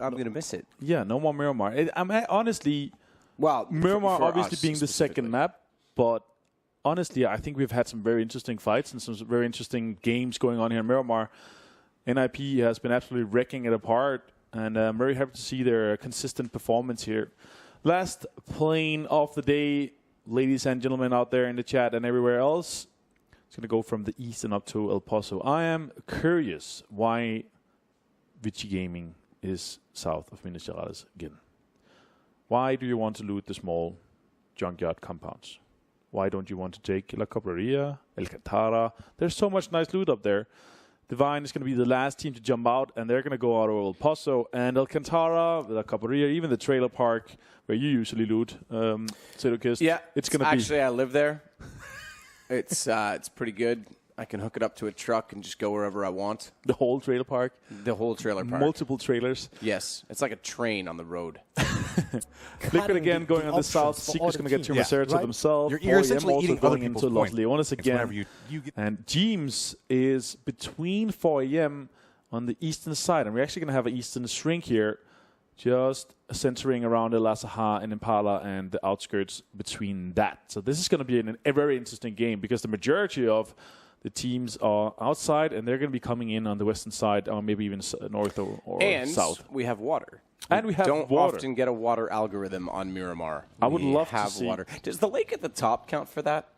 going to miss it. Yeah, no more Miramar. Honestly, Miramar for obviously us being the second map, but honestly, I think we've had some very interesting fights and some very interesting games going on here in Miramar. NIP has been absolutely wrecking it apart, and I'm very happy to see their consistent performance here. Last plane of the day, ladies and gentlemen out there in the chat and everywhere else, it's going to go from the east and up to El Paso. I am curious why Vici Gaming is south of Minas Gerais again. Why do you want to loot the small junkyard compounds? Why don't you want to take La Cobreria, El Catara? There's so much nice loot up there. Divine is going to be the last team to jump out, and they're going to go out of El Paso and El Cantara, La Cobreria, even the trailer park where you usually loot. Yeah, it's going to be. Actually, I live there. It's pretty good. I can hook it up to a truck and just go wherever I want. The whole trailer park? The whole trailer park. Multiple trailers? Yes. It's like a train on the road. Liquid again going on the south. Secret's going to get Termacera to themselves. You're essentially also eating going other into people's Los point. Leones again. You get And James is between 4 a.m. on the eastern side. And we're actually going to have an eastern shrink here, just centering around El Azahar and Impala and the outskirts between that. So this is going to be a very interesting game because the majority of the teams are outside, and they're going to be coming in on the western side, or maybe even north or south. And we have water. And we have don't water. often get a water algorithm on Miramar. I would love to see water. Does the lake at the top count for that?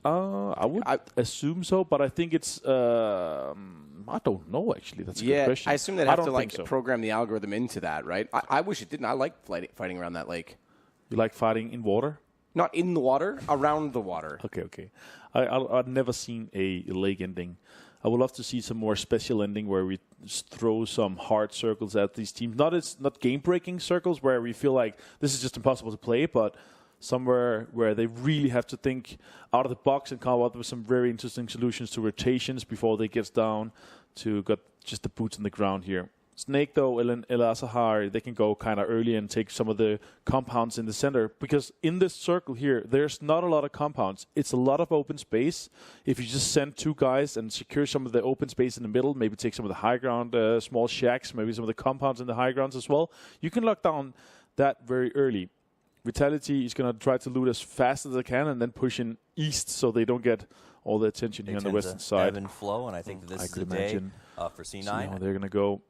I would assume so, but I think it's. I don't know, actually. That's a good question. I assume they'd have to program the algorithm into that, right? I wish it didn't. I like fighting around that lake. You like fighting in water? Not in the water, around the water. Okay. I've never seen a lake ending. I would love to see some more special ending where we throw some hard circles at these teams. Not game-breaking circles where we feel like this is just impossible to play, but somewhere where they really have to think out of the box and come up with some very interesting solutions to rotations before they get down to got just the boots on the ground here. Snake, though, El Azahar, they can go kind of early and take some of the compounds in the center. Because in this circle here, there's not a lot of compounds. It's a lot of open space. If you just send two guys and secure some of the open space in the middle, maybe take some of the high ground, small shacks, maybe some of the compounds in the high grounds as well, you can lock down that very early. Vitality is going to try to loot as fast as they can and then push in east so they don't get all the attention here on the western side. Ebb and flow, and I think this is the day for C9. See how they're going to go.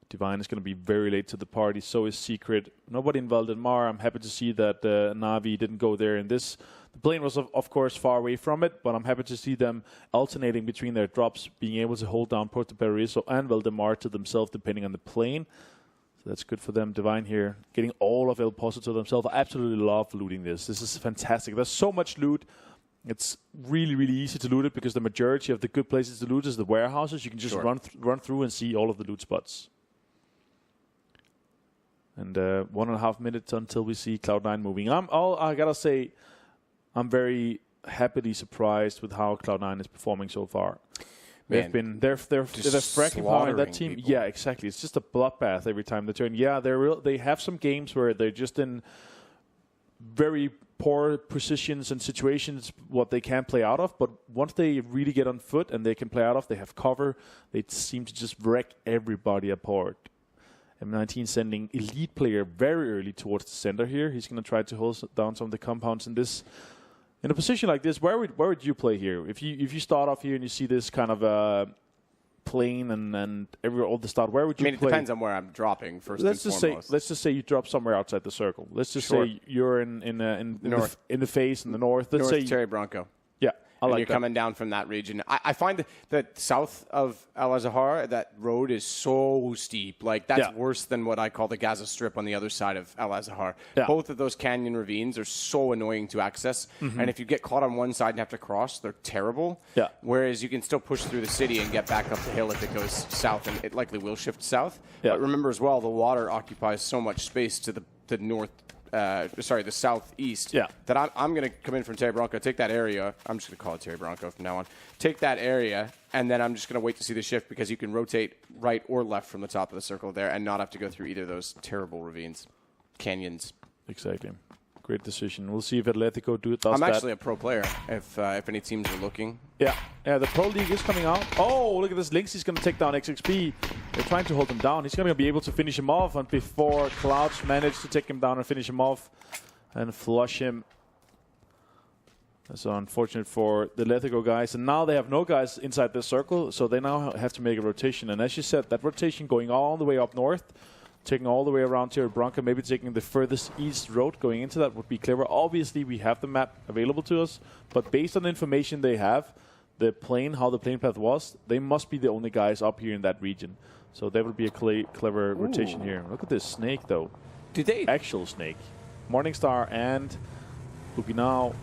Divine is going to be very late to the party. So is Secret. Nobody in Valdemar. I'm happy to see that Navi didn't go there in this. The plane was, of course, far away from it, but I'm happy to see them alternating between their drops, being able to hold down Puerto Paraíso and Valdemar to themselves, depending on the plane. So that's good for them. Divine here, getting all of El Paso to themselves. I absolutely love looting this. This is fantastic. There's so much loot. It's really, really easy to loot it because the majority of the good places to loot is the warehouses. You can just run through and see all of the loot spots. And 1.5 minutes until we see Cloud9 moving. I gotta say, I'm very happily surprised with how Cloud9 is performing so far. They're fracking behind that team. People. Yeah, exactly. It's just a bloodbath every time they turn. Yeah, they have some games where they're just in very poor positions and situations what they can't play out of. But once they really get on foot and they can play out of, they have cover. They seem to just wreck everybody apart. M19 sending elite player very early towards the center here. He's going to try to hold down some of the compounds in a position like this. Where would you play here? If you start off here and you see this kind of plane and all the start, where would you play? I mean, it depends on where I'm dropping first and foremost. Let's just say you drop somewhere outside the circle. Let's just say you're in the face in the north. Let's say Terry Bronco. Yeah. And you're coming down from that region. I find that south of El Azahar, that road is so steep. Like, that's worse than what I call the Gaza Strip on the other side of El Azahar. Yeah. Both of those canyon ravines are so annoying to access. Mm-hmm. And if you get caught on one side and have to cross, they're terrible. Yeah. Whereas you can still push through the city and get back up the hill if it goes south, and it likely will shift south. Yeah. But remember as well, the water occupies so much space to the north. The southeast, that I'm going to come in from Terry Bronco, take that area. I'm just going to call it Terry Bronco from now on. Take that area, and then I'm just going to wait to see the shift because you can rotate right or left from the top of the circle there and not have to go through either of those terrible ravines, canyons. Exactly. Great decision. We'll see if Atletico does that. I'm actually a pro player, if any teams are looking. Yeah, the Pro League is coming out. Oh, look at this. Lynx, he's going to take down XXP. They're trying to hold him down. He's going to be able to finish him off, and before Clouds managed to take him down and finish him off and flush him. That's unfortunate for the Atletico guys. And now they have no guys inside this circle, so they now have to make a rotation. And as you said, that rotation going all the way up north, taking all the way around here at Bronca, maybe taking the furthest east road going into that would be clever. Obviously, we have the map available to us, but based on the information they have, the plane, how the plane path was, they must be the only guys up here in that region. So that would be a clever rotation here. Look at this snake, though. Actual snake. Morningstar and Ubinao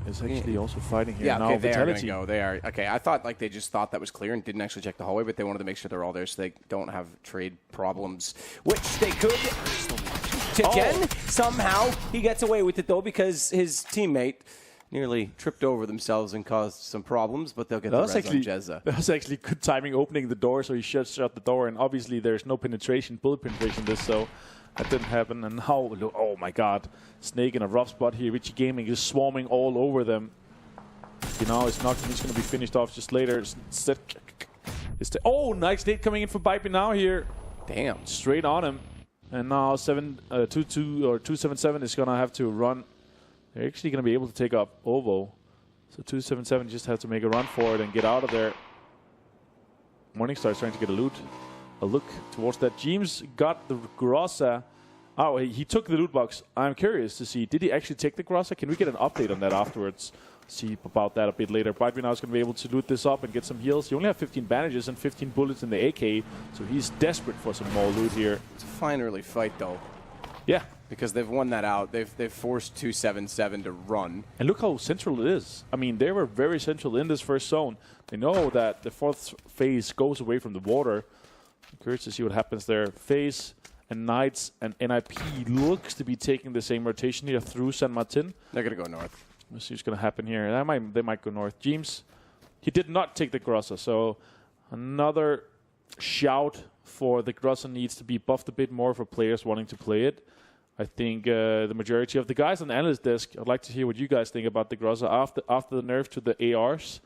is actually also fighting here. Yeah, now okay, they are going Vitality. to go. They are. Okay, I thought like they just thought that was clear and didn't actually check the hallway, but they wanted to make sure they're all there so they don't have trade problems, which they could. Again, somehow he gets away with it, though, because his teammate nearly tripped over themselves and caused some problems, but they'll get the res on Jezza. That was actually good timing opening the door, so he shut the door, and obviously there's no penetration, bullet penetration in this, so that didn't happen. And now, oh my god, Snake in a rough spot here. Richie Gaming is swarming all over them. You know, it's not. He's going to be finished off just later. Oh, nice nade coming in for Bipe now here. Damn. Straight on him. And now 277 is going to have to run. They're actually going to be able to take up Ovo. So 277 just have to make a run for it and get out of there. Morningstar is trying to get a loot. A look towards that. James got the Grossa. Oh, he took the loot box. I'm curious to see, did he actually take the Grossa? Can we get an update on that afterwards? See about that a bit later. Bite now is going to be able to loot this up and get some heals. He only has 15 bandages and 15 bullets in the AK, so he's desperate for some more loot here. It's a fine early fight, though. Yeah. Because they've won that out. They've forced 277 to run. And look how central it is. I mean, they were very central in this first zone. They know that the fourth phase goes away from the water. I'm curious to see what happens there. FaZe and Knights and NIP looks to be taking the same rotation here through San Martin. They're going to go north. Let's see what's going to happen here. They might go north. James, he did not take the Grossa, so another shout for the Grossa needs to be buffed a bit more for players wanting to play it. I think the majority of the guys on the analyst desk, I'd like to hear what you guys think about the Grossa after the nerf to the ARs.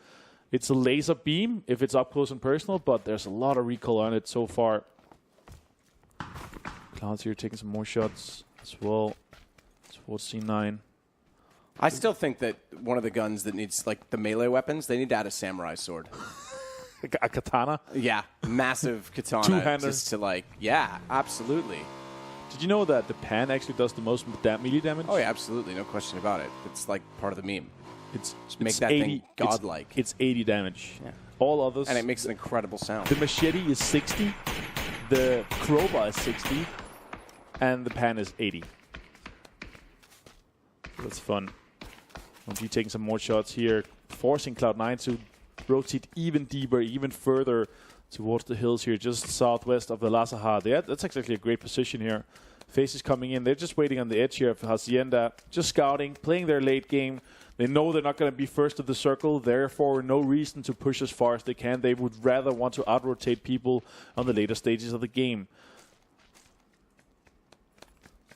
It's a laser beam if it's up close and personal, but there's a lot of recoil on it so far. Clouds here taking some more shots as well towards C9. I still think that one of the guns that needs, like, the melee weapons, they need to add a samurai sword. A katana? Yeah, massive katana. Two-hander. Just to, like, yeah, absolutely. Did you know that the pan actually does the most melee damage? Oh, yeah, absolutely. No question about it. It's, like, part of the meme. Make it's that 80, thing godlike. It's 80 damage. Yeah. All others. And it makes an incredible sound. The machete is 60. The crowbar is 60. And the pan is 80. That's fun. OG taking some more shots here, forcing Cloud9 to rotate even deeper, even further towards the hills here, just southwest of the Lazahar. That's actually a great position here. FaZe is coming in. They're just waiting on the edge here of Hacienda, just scouting, playing their late game. They know they're not going to be first of the circle, therefore no reason to push as far as they can. They would rather want to out-rotate people on the later stages of the game.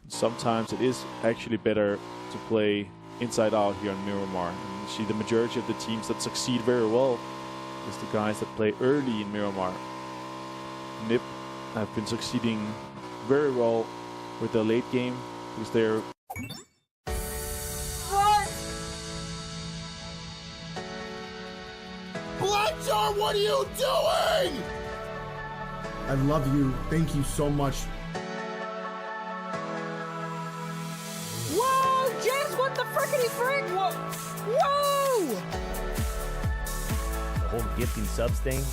Sometimes it is actually better to play inside out here on Miramar. And you see the majority of the teams that succeed very well is the guys that play early in Miramar. NIP have been succeeding very well with their late game because they're... What? Blackjar, what are you doing? I love you. Thank you so much. Whoa, James, what the frickety frick? Whoa! Whoa! The whole gifting subs thing,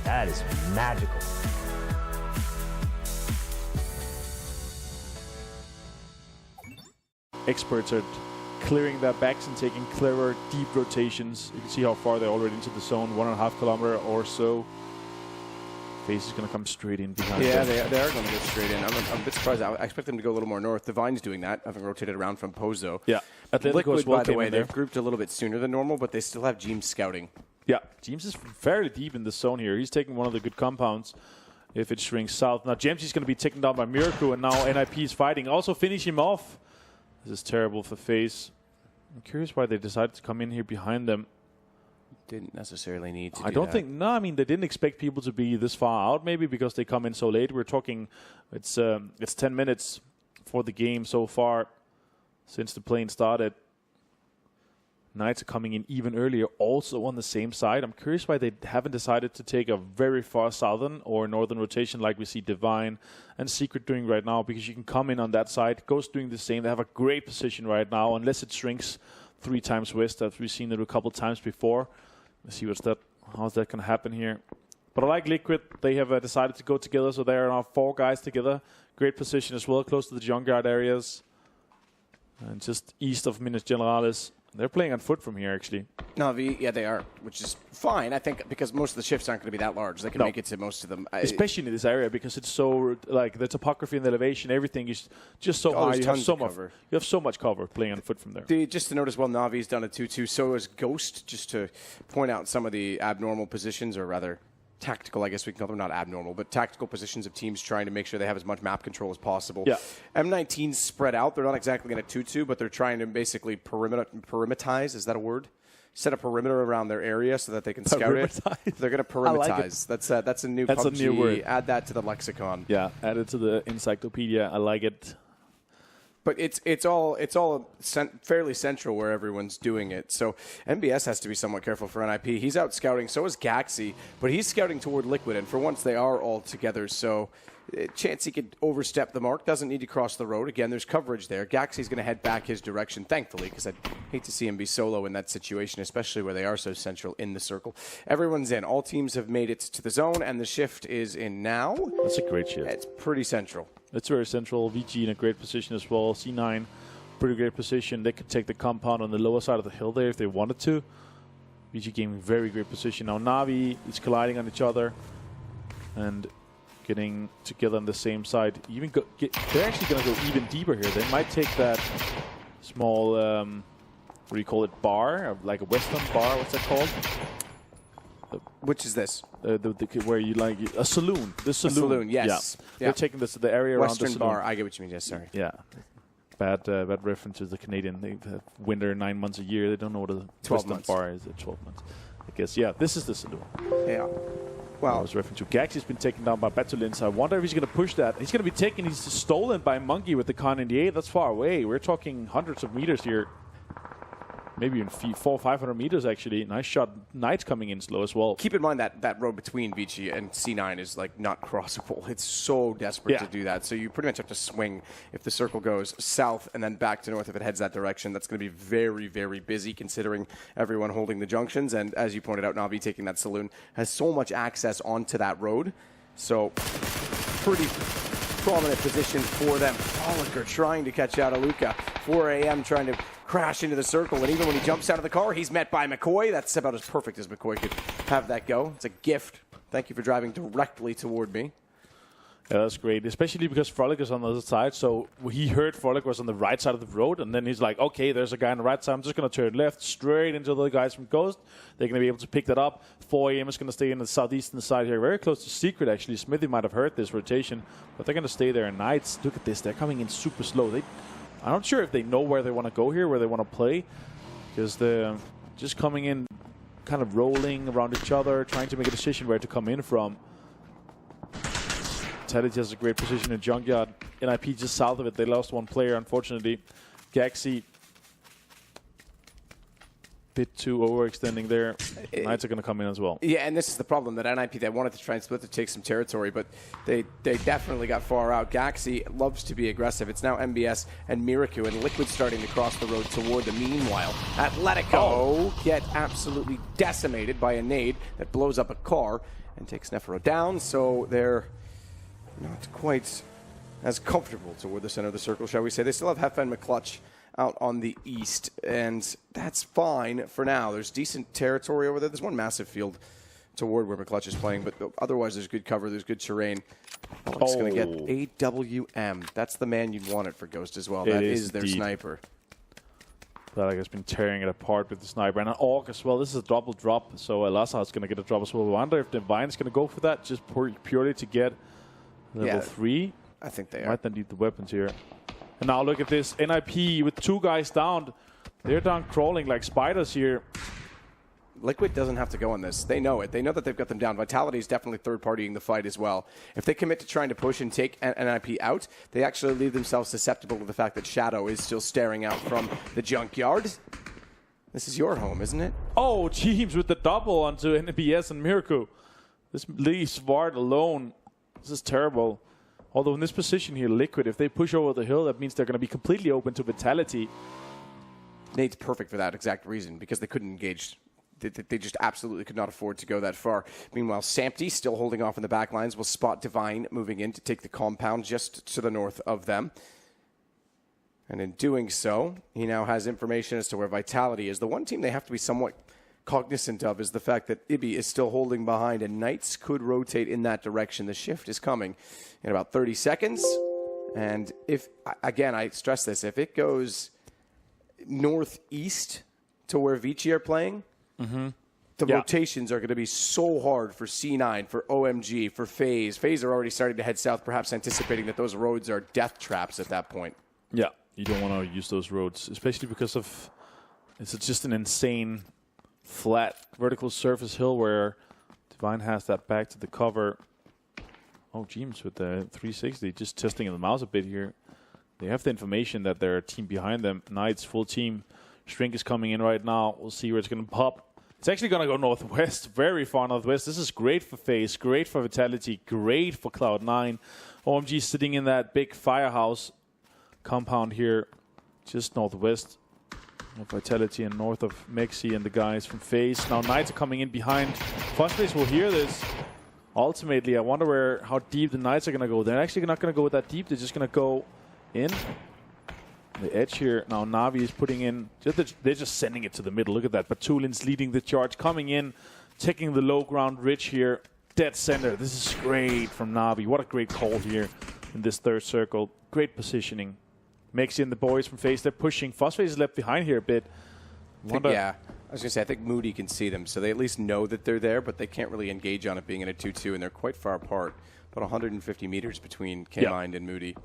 that is magical. Experts are clearing their backs and taking clever, deep rotations. You can see how far they're already into the zone, 1.5 kilometer or so. FaZe is going to come straight in behind them. They are going to go straight in. I'm a bit surprised. I expect them to go a little more north. Divine's doing that, having rotated around from Pozo. Yeah. Liquid, by the way, they've grouped a little bit sooner than normal, but they still have James scouting. Yeah, James is fairly deep in the zone here. He's taking one of the good compounds if it shrinks south. Now, James is going to be taken down by Miracle, and now NIP is fighting. Also finish him off. This is terrible for FaZe. I'm curious why they decided to come in here behind them. Didn't necessarily need to. I don't think. No, I mean they didn't expect people to be this far out. Maybe because they come in so late. We're talking. It's 10 minutes for the game so far since the plane started. Knights are coming in even earlier, also on the same side. I'm curious why they haven't decided to take a very far southern or northern rotation like we see Divine and Secret doing right now, because you can come in on that side. Ghost doing the same. They have a great position right now, unless it shrinks 3 times west, as we've seen it a couple times before. Let's see how's that going to happen here. But I like Liquid. They have decided to go together, so there are now 4 guys together. Great position as well, close to the junkyard areas. And just east of Minas Generales. They're playing on foot from here, actually. Navi, yeah, they are, which is fine, I think, because most of the shifts aren't going to be that large. They can make it to most of them. Especially in this area, because it's so, like, the topography and the elevation, everything is just so high. You have so much cover playing on foot from there. Just to note as well, Navi's done a 2-2. So is Ghost, just to point out some of the abnormal positions, or rather tactical, I guess we can call them, not abnormal, but tactical positions of teams trying to make sure they have as much map control as possible. Yeah. M19's spread out. They're not exactly going to 2-2, but they're trying to basically perimetize. Is that a word? Set a perimeter around their area so that they can scout it. They're going to perimetize. Like that's a new PUBG. A new word. Add that to the lexicon. Yeah, add it to the encyclopedia. I like it. But it's all fairly central where everyone's doing it. So MBS has to be somewhat careful for NIP. He's out scouting. So is Gaxi, but he's scouting toward Liquid. And for once, they are all together. So chance he could overstep the mark. Doesn't need to cross the road. Again, there's coverage there. Gaxi's going to head back his direction, thankfully, because I'd hate to see him be solo in that situation, especially where they are so central in the circle. Everyone's in. All teams have made it to the zone, and the shift is in now. That's a great shift. It's pretty central. It's very central. VG in a great position as well. C9, pretty great position. They could take the compound on the lower side of the hill there if they wanted to. VG gaming, very great position. Now Navi is colliding on each other and getting together on the same side. They're actually going to go even deeper here. They might take that small, what do you call it, bar, like a western bar. What's that called? Which is this? Where you like a saloon. The saloon. A saloon, yes. Yeah. They're taking this to the area Western around the saloon. bar. I get what you mean. Yes, sorry. Yeah. Bad reference to the Canadian. They have winter 9 months a year. They don't know what a 12 months bar is. 12 months. I guess. Yeah. This is the saloon. Yeah. Well, I was referring to Gaxi's been taken down by Batulin, so I wonder if he's going to push that. He's going to be taken. He's stolen by Monkey with the Khan in the 8. That's far away. We're talking hundreds of meters here. Maybe even 400 or 500 meters, actually. Nice shot. Knight's coming in slow as well. Keep in mind that road between Vici and C9 is like not crossable. It's so desperate to do that. So you pretty much have to swing if the circle goes south and then back to north if it heads that direction. That's going to be very, very busy considering everyone holding the junctions. And as you pointed out, Navi taking that saloon has so much access onto that road. So pretty prominent position for them. Oliker trying to catch out Aluka. 4 a.m. trying to crash into the circle, and even when he jumps out of the car, he's met by McCoy. That's about as perfect as McCoy could have that go. It's a gift. Thank you for driving directly toward me. Yeah, that's great, especially because Frolic is on the other side. So he heard Frolic was on the right side of the road, and then he's like, okay, there's a guy on the right side. I'm just going to turn left straight into the guys from Ghost. They're going to be able to pick that up. 4 a.m. is going to stay in the southeastern side here, very close to Secret, actually. Smithy might have heard this rotation, but they're going to stay there. And Knights, look at this. They're coming in super slow. I'm not sure if they know where they want to go here, where they want to play, because they're just coming in, kind of rolling around each other, trying to make a decision where to come in from. Teddy has a great position in Junkyard. NIP just south of it. They lost one player, unfortunately. Gaxi, bit too overextending there. Knights are going to come in as well. Yeah, and this is the problem that NIP, they wanted to try and split to take some territory, but they definitely got far out. Gaxi loves to be aggressive. It's now MBS and Miraku, and Liquid starting to cross the road toward them. Meanwhile, Atletico get absolutely decimated by a nade that blows up a car and takes Nefero down, so they're not quite as comfortable toward the center of the circle, shall we say. They still have Hef and McClutch out on the east, and that's fine for now. There's decent territory over there. There's one massive field toward where McClutch is playing, but otherwise there's good cover, there's good terrain. It's going to get AWM. That's the man you'd want it for Ghost as well. That is their sniper. That has been tearing it apart with the sniper. And an Orc as well. This is a double drop, so Elasa is going to get a drop as well. I wonder if Divine is going to go for that, just purely to get level 3. I think they might then need the weapons here. And now look at this. NIP with 2 guys down. They're down crawling like spiders here. Liquid doesn't have to go on this. They know it. They know that they've got them down. Vitality is definitely third-partying the fight as well. If they commit to trying to push and take NIP out, they actually leave themselves susceptible to the fact that Shadow is still staring out from the junkyard. This is your home, isn't it? Oh, Teams with the double onto NBS and Miracle. This leaves Vard alone. This is terrible. Although in this position here, Liquid, if they push over the hill, that means they're going to be completely open to Vitality. Nate's perfect for that exact reason, because they couldn't engage. They just absolutely could not afford to go that far. Meanwhile, Sampty, still holding off in the back lines, will spot Divine moving in to take the compound just to the north of them. And in doing so, he now has information as to where Vitality is. The one team they have to be somewhat cognizant of is the fact that Ibi is still holding behind, and Knights could rotate in that direction. The shift is coming in about 30 seconds. And if, again, I stress this, if it goes northeast to where Vici are playing, the rotations are going to be so hard for C9, for OMG, for FaZe. FaZe are already starting to head south, perhaps anticipating that those roads are death traps at that point. Yeah, you don't want to use those roads, especially because of it's just an insane flat vertical surface hill where Divine has that back to the cover. Oh, James with the 360, just testing the mouse a bit here. They have the information that there are a team behind them. Knights, full team. Shrink is coming in right now. We'll see where it's going to pop. It's actually going to go northwest, very far northwest. This is great for FaZe, great for Vitality, great for Cloud9. OMG sitting in that big firehouse compound here, just northwest of Vitality and north of Mexi and the guys from FaZe. Now Knights are coming in behind. FaZe will hear this. Ultimately, I wonder how deep the Knights are going to go. They're actually not going to go that deep. They're just going to go in. The edge here. Now Na'Vi is putting in. They're just sending it to the middle. Look at that. Batulin's leading the charge. Coming in. Taking the low ground ridge here. Dead center. This is great from Na'Vi. What a great call here in this third circle. Great positioning. Mexi and the boys from FaZe, they're pushing. FaZe is left behind here a bit. Yeah. I was going to say, I think Moody can see them, so they at least know that they're there, but they can't really engage on it being in a 2-2, and they're quite far apart. About 150 meters between K-Mind and Moody.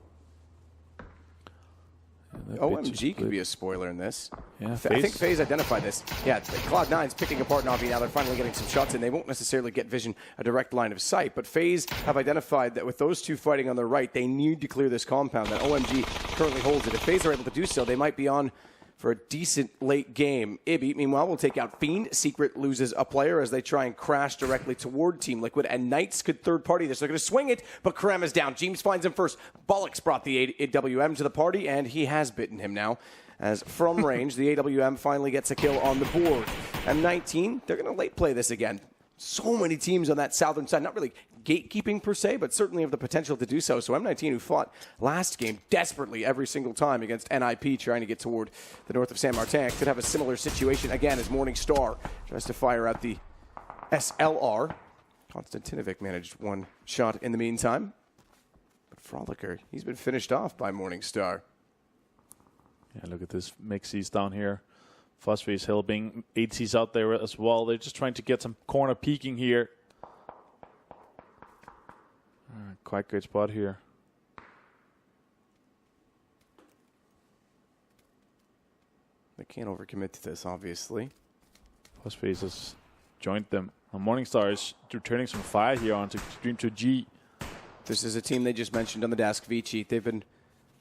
OMG could be a spoiler in this. Yeah, I think FaZe identified this. Yeah, Cloud9's picking apart Na'Vi now. They're finally getting some shots in. They won't necessarily get vision, a direct line of sight, but FaZe have identified that with those two fighting on their right, they need to clear this compound. That OMG currently holds it. If FaZe are able to do so, they might be on for a decent late game. Ibi, meanwhile, will take out Fiend. Secret loses a player as they try and crash directly toward Team Liquid, and Knights could third party this. They're going to swing it, but Krem is down. James finds him first. Bollocks brought the AWM to the party, and he has bitten him now. As from range, the AWM finally gets a kill on the board. And 19, they're going to late play this again. So many teams on that southern side, not really gatekeeping per se, but certainly have the potential to do so. So M19, who fought last game desperately every single time against NIP trying to get toward the north of San Martin, could have a similar situation again as Morningstar tries to fire out the SLR. Konstantinovic managed one shot in the meantime. But Frolicker, he's been finished off by Morningstar. Yeah, look at this. Mixi's down here. FaZe helping. 80's out there as well. They're just trying to get some corner peeking here. Quite good spot here. They can't overcommit to this, obviously. FaZe has joined them. And Morningstar is returning some fire here onto Stream 2G. This is a team they just mentioned on the desk, Vici. They've been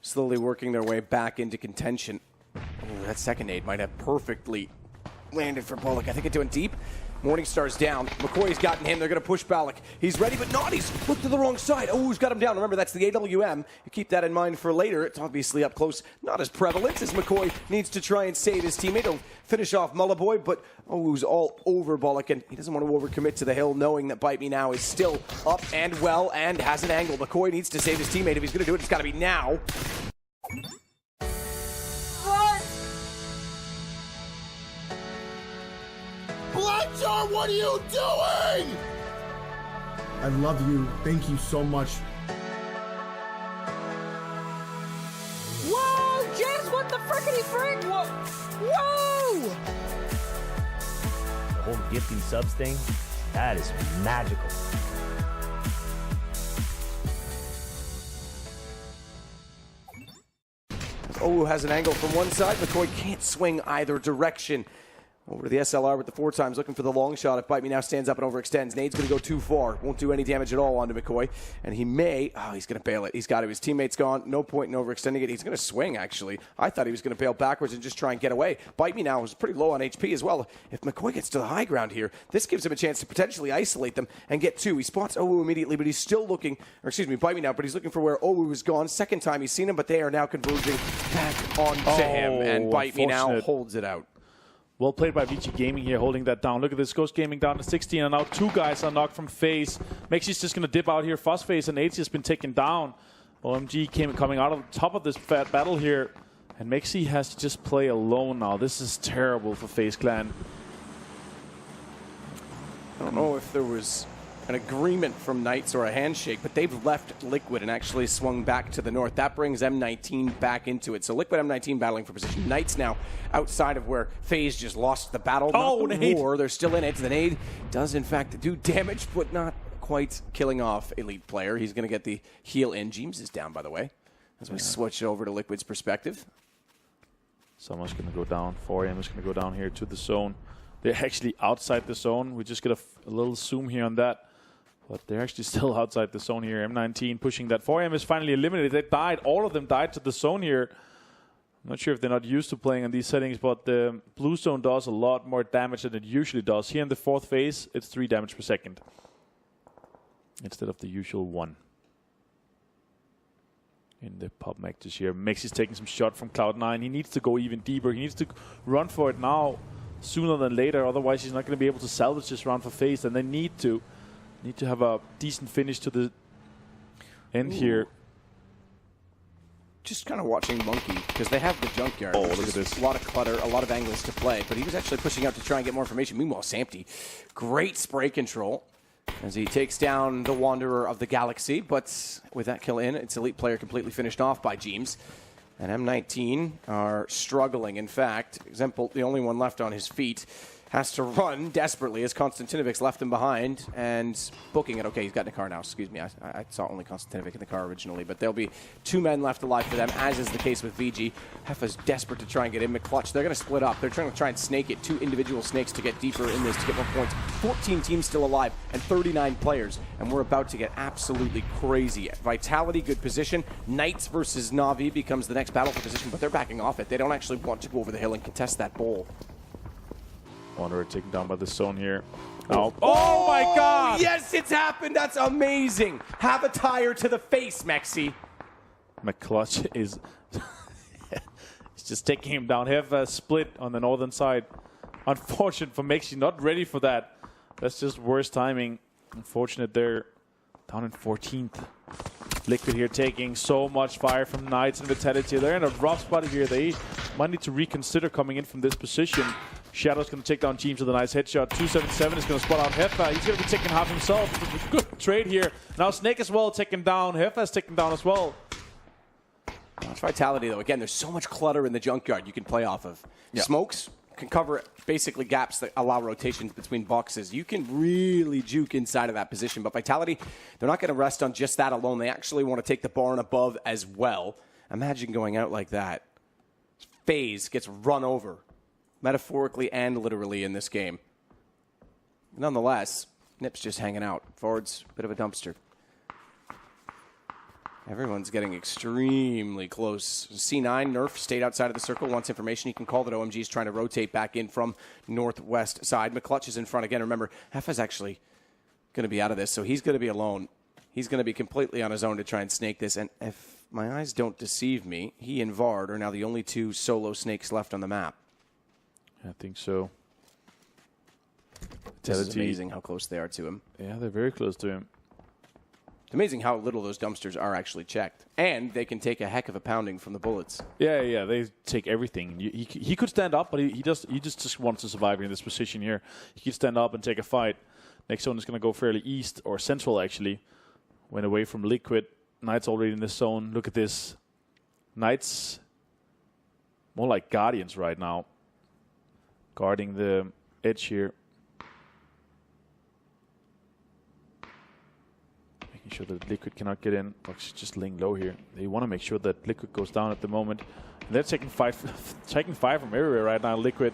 slowly working their way back into contention. Ooh, that second nade might have perfectly landed for Bullock. I think it went deep. Morningstar's down. McCoy's gotten him. They're going to push Balak. He's ready, but not. He's looked to the wrong side. Oh, who's got him down? Remember, that's the AWM. You keep that in mind for later. It's obviously up close. Not as prevalent as McCoy needs to try and save his teammate. He'll finish off Mullaboy, but who's all over Bullock, and he doesn't want to overcommit to the hill, knowing that Bite Me Now is still up and well and has an angle. McCoy needs to save his teammate. If he's going to do it, it's got to be now. Blackjar, what are you doing? I love you. Thank you so much. Whoa, Jazz, what the frickety frick? Whoa! The whole gifting subs thing, that is magical. Oh, has an angle from one side. McCoy can't swing either direction. Over to the SLR with the 4 times, looking for the long shot. If Bite Me Now stands up and overextends, Nade's going to go too far. Won't do any damage at all onto McCoy. And he may... Oh, he's going to bail it. He's got to. His teammate's gone. No point in overextending it. He's going to swing, actually. I thought he was going to bail backwards and just try and get away. Bite Me Now was pretty low on HP as well. If McCoy gets to the high ground here, this gives him a chance to potentially isolate them and get 2. He spots Owu immediately, but he's still looking... Or excuse me, Bite Me Now, but he's looking for where Owu is gone. Second time he's seen him, but they are now converging back onto him. And Bite Me Now holds it out. Well played by VG Gaming here, holding that down. Look at this, Ghost Gaming down to 16, and now 2 guys are knocked from FaZe. Mexi's just going to dip out here. FaZe and AT has been taken down. OMG coming out of the top of this fat battle here. And Mexi has to just play alone now. This is terrible for FaZe Clan. I don't know if there was an agreement from Knights or a handshake, but they've left Liquid and actually swung back to the north. That brings M19 back into it. So Liquid M19 battling for position. Knights now outside of where FaZe just lost the battle. Oh, Nade. War. They're still in it. The Nade does, in fact, do damage, but not quite killing off Elite player. He's going to get the heal in. James is down, by the way, as we switch over to Liquid's perspective. Someone's going to go down. 4AM is going to go down here to the zone. They're actually outside the zone. We just get a little zoom here on that. But they're actually still outside the zone here. M19 pushing that. 4AM is finally eliminated. They died. All of them died to the zone here. I'm not sure if they're not used to playing in these settings, but the blue zone does a lot more damage than it usually does. Here in the 4th phase, it's 3 damage per second instead of the usual 1. In the pub matches here, Mexi's taking some shot from Cloud9. He needs to go even deeper. He needs to run for it now sooner than later. Otherwise, he's not going to be able to salvage this round for FaZe, and they need to have a decent finish to the end here. Just kind of watching Monkey, because they have the junkyard. Oh, look at this. A lot of clutter, a lot of angles to play, but he was actually pushing out to try and get more information. Meanwhile, Sampty, great spray control as he takes down the Wanderer of the Galaxy, but with that kill in, it's Elite player completely finished off by James. And M19 are struggling. In fact, Exempel, the only one left on his feet, has to run desperately as Konstantinovic's left him behind and booking it. Okay, he's got in the car now. Excuse me. I saw only Konstantinovic in the car originally, but there'll be 2 men left alive for them, as is the case with VG. Heffa's desperate to try and get in. McClutch, they're going to split up. They're trying to try and snake it. 2 individual snakes to get deeper in this to get more points. 14 teams still alive and 39 players, and we're about to get absolutely crazy. Vitality, good position. Knights versus Na'Vi becomes the next battle for position, but they're backing off it. They don't actually want to go over the hill and contest that bowl. Wanderer taken down by the zone here. Oh my God! Yes, it's happened. That's amazing. Have a tire to the face, Mexi. McClutch is he's just taking him down. Have a split on the northern side. Unfortunate for Mexi. Not ready for that. That's just worse timing. Unfortunate they're down in 14th. Liquid here taking so much fire from Knights and Vitality. They're in a rough spot here. They might need to reconsider coming in from this position. Shadow's going to take down James with a nice headshot. 277 is going to spot out Heffa. He's going to be taking half himself. Good trade here. Now Snake as well taken down. Heffa's taken down as well. It's Vitality, though. Again, there's so much clutter in the junkyard you can play off of. Yeah. Smokes can cover basically gaps that allow rotations between boxes. You can really juke inside of that position. But Vitality, they're not going to rest on just that alone. They actually want to take the barn above as well. Imagine going out like that. FaZe gets run over, metaphorically and literally, in this game. Nonetheless, Nip's just hanging out. Forward's a bit of a dumpster. Everyone's getting extremely close. C9, Nerf, stayed outside of the circle, wants information. He can call that OMG is trying to rotate back in from northwest side. McClutch is in front again. Remember, Heffa's actually going to be out of this, so he's going to be alone. He's going to be completely on his own to try and snake this. And if my eyes don't deceive me, he and Vard are now the only 2 solo snakes left on the map. I think so. This is amazing how close they are to him. Yeah, they're very close to him. It's amazing how little those dumpsters are actually checked. And they can take a heck of a pounding from the bullets. Yeah, they take everything. He could stand up, but he just wants to survive in this position here. He could stand up and take a fight. Next zone is going to go fairly east, or central actually. Went away from Liquid. Knights already in this zone. Look at this. Knights more like Guardians right now. Guarding the edge here. Making Make sure that Liquid cannot get in. Voxic just laying low here. They want to make sure that Liquid goes down at the moment. And they're taking five from everywhere right now, Liquid.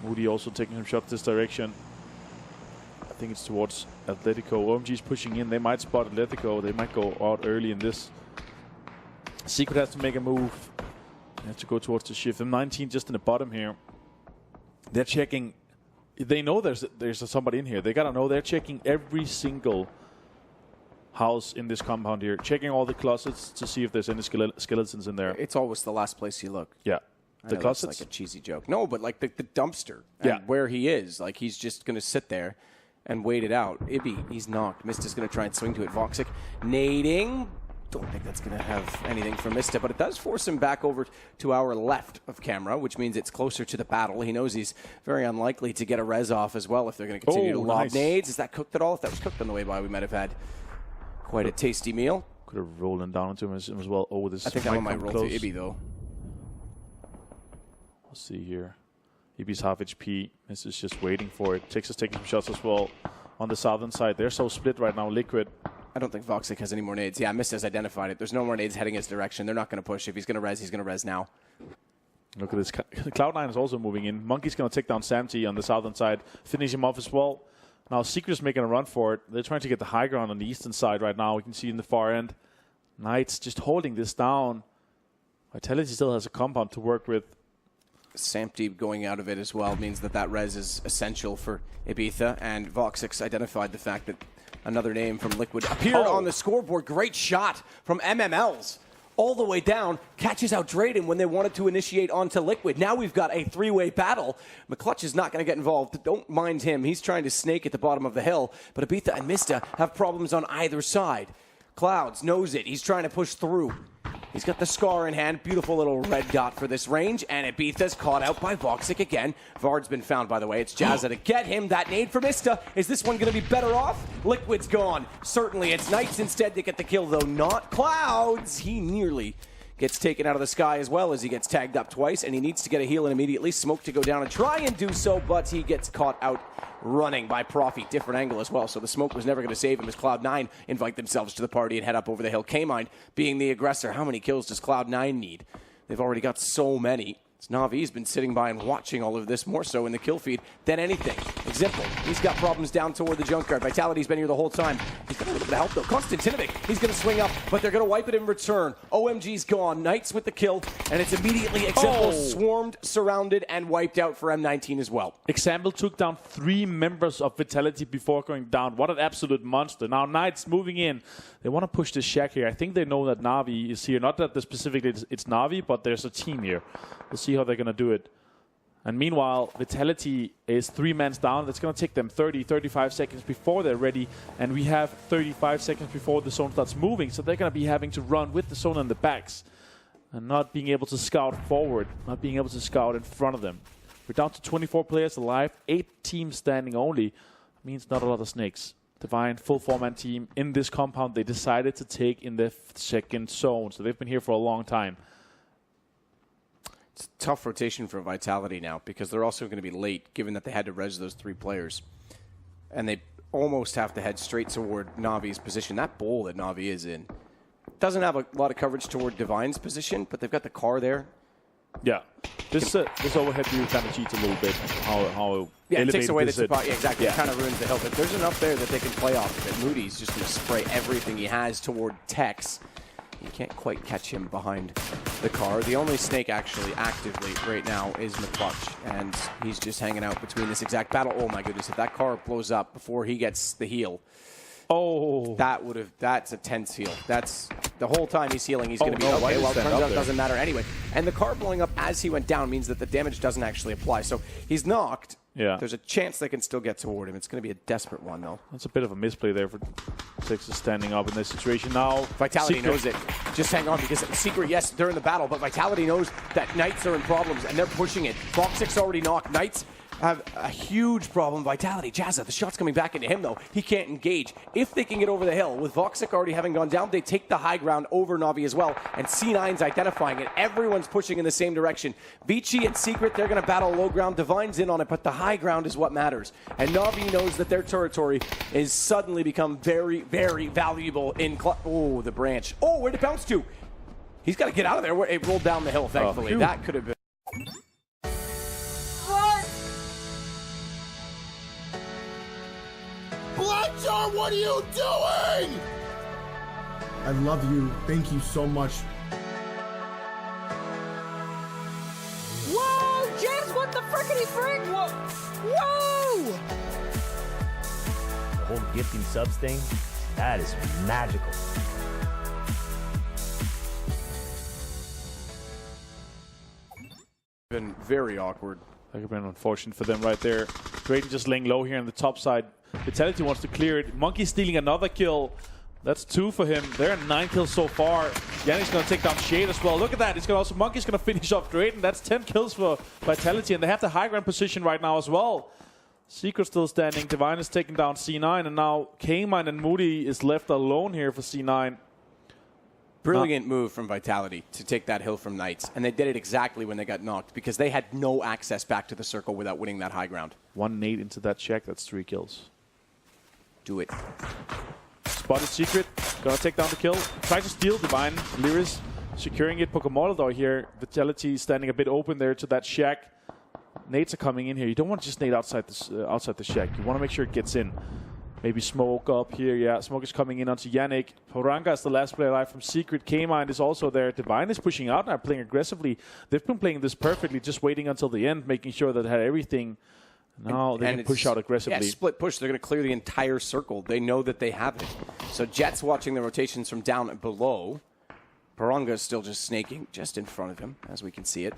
Moody also taking some shots this direction. I think it's towards Atletico. OMG's pushing in. They might spot Atletico. They might go out early in this. Secret has to make a move. They have to go towards the shift. M19 just in the bottom here. They're checking. They know there's somebody in here. They gotta know they're checking every single house in this compound here. Checking all the closets to see if there's any skeletons in there. It's always the last place you look. Yeah. The closets? That's like a cheesy joke. No, but like the dumpster. And where he is. Like he's just going to sit there and wait it out. Ibby, he's knocked. Mista's going to try and swing to it. Voxic nading. Don't think that's going to have anything for Mista, but it does force him back over to our left of camera, which means it's closer to the battle. He knows he's very unlikely to get a res off as well if they're going to continue to lob nades. Is that cooked at all? If that was cooked on the way by, we might have had quite a tasty meal. Could have rolled him down into him as well. Oh, this I think that one might roll to Ibby, though. Let's see here. Ibby's half HP. This is just waiting for it. Texas taking some shots as well on the southern side. They're so split right now, Liquid. I don't think Voxic has any more nades. Yeah, Mista's identified it. There's no more nades heading his direction. They're not going to push. If he's going to res, he's going to res now. Look at this. Cloud9 is also moving in. Monkey's going to take down Samty on the southern side, finish him off as well. Now Secret's making a run for it. They're trying to get the high ground on the eastern side right now. We can see in the far end. Knights just holding this down. Vitality still has a compound to work with. Samty going out of it as well means that res is essential for Ibiza, and Voxic's identified the fact that another name from Liquid appeared on the scoreboard. Great shot from MMLs. All the way down, catches out Drayden when they wanted to initiate onto Liquid. Now we've got a three-way battle. McClutch is not going to get involved. Don't mind him. He's trying to snake at the bottom of the hill. But Ibiza and Mista have problems on either side. Clouds knows it. He's trying to push through. He's got the Scar in hand. Beautiful little red dot for this range. And Ibiza's caught out by Voxic again. Vard's been found, by the way. It's Jazza to get him. That nade for Mista. Is this one going to be better off? Liquid's gone. Certainly. It's Knights instead to get the kill, though. Not Clouds. He nearly gets taken out of the sky as well as he gets tagged up twice. And he needs to get a heal and immediately Smoke to go down and try and do so. But he gets caught out running by Profi. Different angle as well. So the Smoke was never going to save him as Cloud9 invite themselves to the party and head up over the hill. K-Mind being the aggressor. How many kills does Cloud9 need? They've already got so many. Navi's been sitting by and watching all of this more so in the kill feed than anything. Example, he's got problems down toward the junkyard. Vitality's been here the whole time. He's got a little bit of help though. Konstantinovic, he's going to swing up, but they're going to wipe it in return. OMG's gone. Knights with the kill, and it's immediately Example swarmed, surrounded, and wiped out for M19 as well. Example took down 3 members of Vitality before going down. What an absolute monster. Now Knights moving in. They want to push this shack here. I think they know that Na'Vi is here. Not that specifically it's Na'Vi, but there's a team here. We'll see how they're going to do it. And meanwhile, Vitality is 3 men down. That's going to take them 30-35 seconds before they're ready. And we have 35 seconds before the zone starts moving. So they're going to be having to run with the zone on the backs. And not being able to scout forward. Not being able to scout in front of them. We're down to 24 players alive. 8 teams standing only. Means not a lot of snakes. Divine, full 4-man team in this compound. They decided to take in the second zone. So they've been here for a long time. It's a tough rotation for Vitality now because they're also going to be late given that they had to res those 3 players. And they almost have to head straight toward Navi's position. That bowl that Na'Vi is in doesn't have a lot of coverage toward Divine's position, but they've got the car there. Yeah. This overhead view kind of cheats a little bit. How it takes away the spot. Yeah, exactly. Yeah. It kind of ruins the hill. But there's enough there that they can play off of it. Moody's just going to spray everything he has toward Tex. You can't quite catch him behind the car. The only snake actually actively right now is McClutch, and he's just hanging out between this exact battle. Oh my goodness, if that car blows up before he gets the heal, that's a tense heal. That's the whole time he's healing, he's going to be okay. Well, it turns out it doesn't matter anyway. And the car blowing up as he went down means that the damage doesn't actually apply. So he's knocked. Yeah. There's a chance they can still get toward him. It's going to be a desperate one, though. That's a bit of a misplay there for Texas standing up in this situation now. Vitality knows it. Just hang on because Secret, yes, they're in the battle, but Vitality knows that Knights are in problems and they're pushing it. Voxic's already knocked. Knights have a huge problem. Vitality, Jazza, the shot's coming back into him, though. He can't engage. If they can get over the hill, with Voxic already having gone down, they take the high ground over Na'Vi as well, and C9's identifying it. Everyone's pushing in the same direction. Vici and Secret, they're going to battle low ground. Divine's in on it, but the high ground is what matters. And Na'Vi knows that their territory is suddenly become very, very valuable in... Oh, the branch. Oh, where'd it bounce to? He's got to get out of there. It rolled down the hill, thankfully. That could have been... Blackjar, what are you doing? I love you. Thank you so much. Whoa, Jazz, what the frickety frick? Whoa! The whole gifting subs thing, that is magical. Been very awkward. That could have been unfortunate for them right there. Drayden just laying low here on the top side. Vitality wants to clear it. Monkey stealing another kill. That's 2 for him. They're at 9 kills so far. Yannick's going to take down Shade as well. Look at that. Monkey's going to finish off Drayden. That's 10 kills for Vitality, and they have the high ground position right now as well. Secret still standing. Divine is taking down C9, and now K-Mine and Moody is left alone here for C9. Brilliant move from Vitality to take that hill from Knights. And they did it exactly when they got knocked, because they had no access back to the circle without winning that high ground. 1 nade into that check. That's 3 kills. Do it. Spotted Secret. Gonna take down the kill. Try to steal Divine. Lyris securing it. Pokemon here. Vitality standing a bit open there to that shack. Nades are coming in here. You don't want to just nade outside the shack. You want to make sure it gets in. Maybe Smoke up here. Yeah, Smoke is coming in onto Yannick. Poranga is the last player alive from Secret. K-Mind is also there. Divine is pushing out now, playing aggressively. They've been playing this perfectly, just waiting until the end, making sure that they had everything. Now they can push out aggressively. Yeah, split push. They're going to clear the entire circle. They know that they have it. So Jet's watching the rotations from down below. Poranga is still just snaking just in front of him, as we can see it.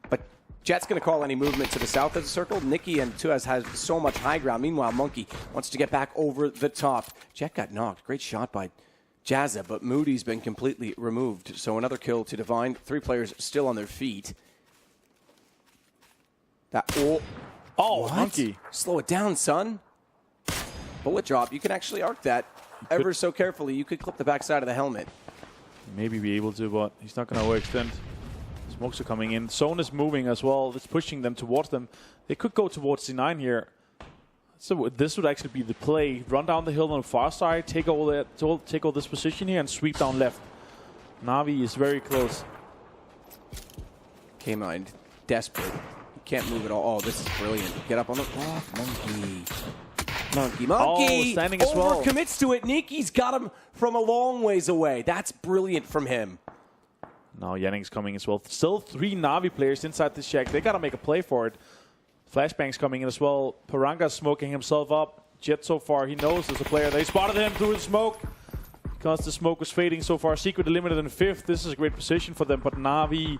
But Jet's going to call any movement to the south of the circle. Nikki and Tuaz has so much high ground. Meanwhile, Monkey wants to get back over the top. Jet got knocked. Great shot by Jazza, but Moody's been completely removed. So another kill to Divine. 3 players still on their feet. Oh, Monkey. Slow it down, son. Bullet drop. You can actually arc that ever so carefully. You could clip the backside of the helmet. Maybe be able to, but he's not going to overextend. Smokes are coming in. Zone is moving as well. It's pushing them towards them. They could go towards C9 here. So this would actually be the play. Run down the hill on the far side, take all this position here, and sweep down left. Na'Vi is very close. K-Mind, desperate. Can't move at all. Oh, this is brilliant. Get up on the block. Monkey. Oh, standing as well. Commits to it. Niki's got him from a long ways away. That's brilliant from him. Now Yanning's coming as well. Still 3 Na'Vi players inside the shack. They got to make a play for it. Flashbang's coming in as well. Paranga's smoking himself up. Jet so far, he knows there's a player. They spotted him through the smoke. Because the smoke was fading so far. Secret eliminated in 5th. This is a great position for them, but Na'Vi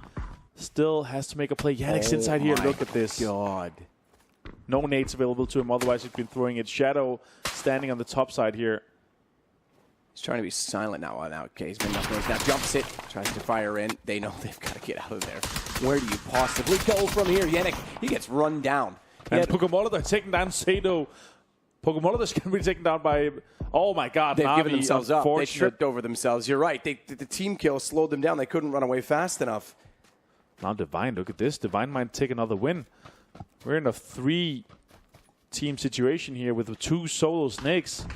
still has to make a play. Yannick's inside here. Look at this. God. No nades available to him. Otherwise, he'd been throwing it. Shadow standing on the top side here. He's trying to be silent now. Okay, he's been enough noise. Now jumps it. Tries to fire in. They know they've got to get out of there. Where do you possibly go from here? Yannick, he gets run down. And Pokemon taking down Sado. Pokemon is going to be taken down by... Oh, my God. They've Na'Vi, given themselves up. They tripped over themselves. You're right. The team kill slowed them down. They couldn't run away fast enough. Now Divine, look at this. Divine might take another win. We're in a 3-team situation here with the 2 solo snakes.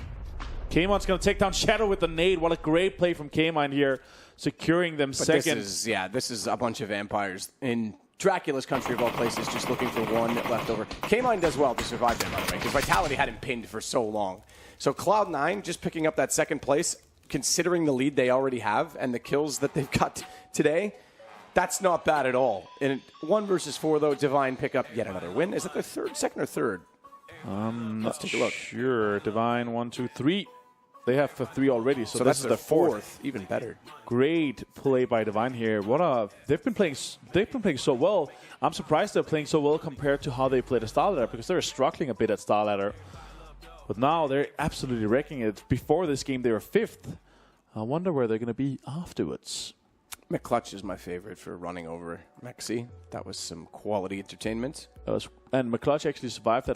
K-Mine's going to take down Shadow with the nade. What a great play from K-Mine here, securing them second. This is a bunch of vampires in Dracula's country of all places, just looking for one left over. K-Mine does well to survive there, by the way, because Vitality had him pinned for so long. So Cloud9 just picking up that second place, considering the lead they already have and the kills that they've got today. That's not bad at all. In 1 versus 4, though, Divine pick up yet another win. Is it their second or third? Let's take a look. Sure. Divine, 1, 2, 3. They have 3 already, so this is their 4th. Even better. Great play by Divine here. They've been playing so well. I'm surprised they're playing so well compared to how they played at Star Ladder, because they were struggling a bit at Star Ladder. But now they're absolutely wrecking it. Before this game, they were 5th. I wonder where they're going to be afterwards. McClutch is my favorite for running over Mexi. That was some quality entertainment. And McClutch actually survived that